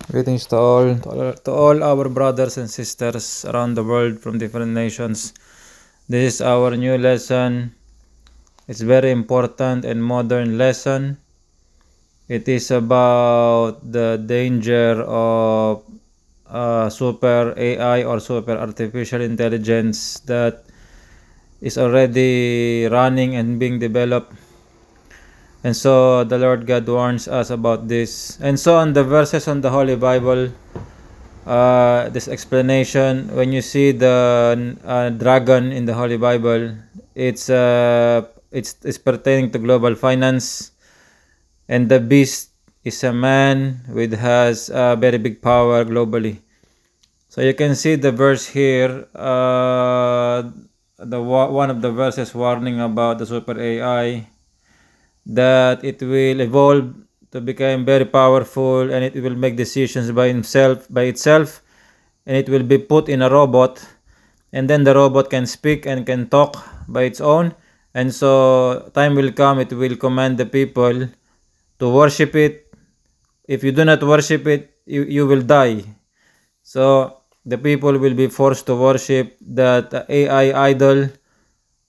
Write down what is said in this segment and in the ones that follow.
Greetings to all our brothers and sisters around the world from different nations. This is our new lesson. It's very important and modern lesson. It is about the danger of super AI or super artificial intelligence that is already running and being developed. And so the Lord God warns us about this. And so on the verses on the Holy Bible, this explanation, when you see the dragon in the Holy Bible, it's pertaining to global finance, and the beast is a man with has very big power globally. So you can see the verse here, one of the verses warning about the super AI, that it will evolve to become very powerful, and it will make decisions by itself, and it will be put in a robot, and then the robot can speak and can talk by its own. And so time will come, it will command the people to worship it. If you do not worship it, you will die. So the people will be forced to worship that AI idol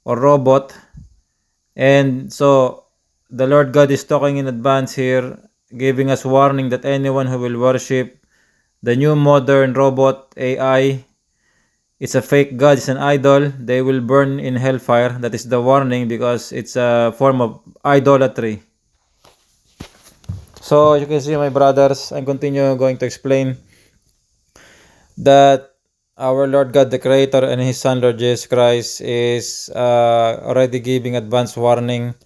or robot. And so the Lord God is talking in advance here, giving us warning that anyone who will worship the new modern robot AI, it's a fake god, it's an idol, they will burn in hellfire. That is the warning, because it's a form of idolatry. So you can see, my brothers, I'm going to explain that our Lord God, the Creator, and His Son, Lord Jesus Christ, is already giving advance warning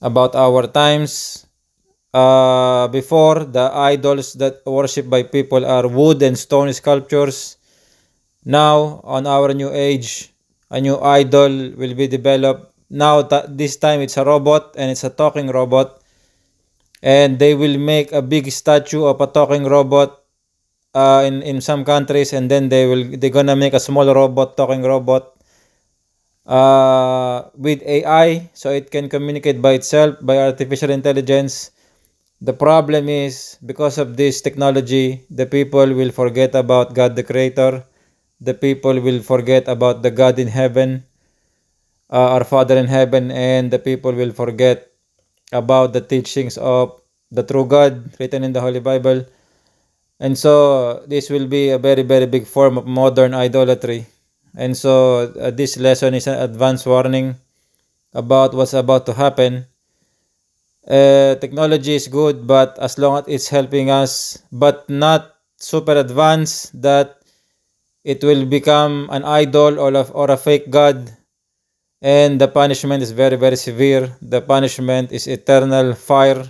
about our times. Before, the idols that worshipped by people are wood and stone sculptures. Now, on our new age, a new idol will be developed. Now, this time it's a robot, and it's a talking robot. And they will make a big statue of a talking robot in some countries, and then they're gonna make a small robot, talking robot, with AI, so it can communicate by itself, by artificial intelligence. The problem is, because of this technology, the people will forget about God the Creator. The people will forget about the God in heaven, our Father in heaven, and the people will forget about the teachings of the true God written in the Holy Bible. And so this will be a very, very big form of modern idolatry. And so this lesson is an advance warning about what's about to happen. Technology is good, but as long as it's helping us, but not super advanced that it will become an idol or a fake god. And the punishment is very, very severe. The punishment is eternal fire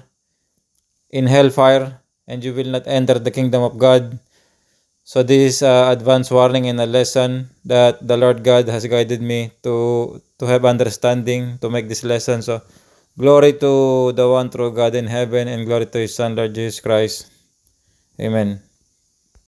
in hellfire, and you will not enter the kingdom of God. So this is advance warning and a lesson that the Lord God has guided me to have understanding to make this lesson. So glory to the one true God in heaven, and glory to His Son, Lord Jesus Christ. Amen.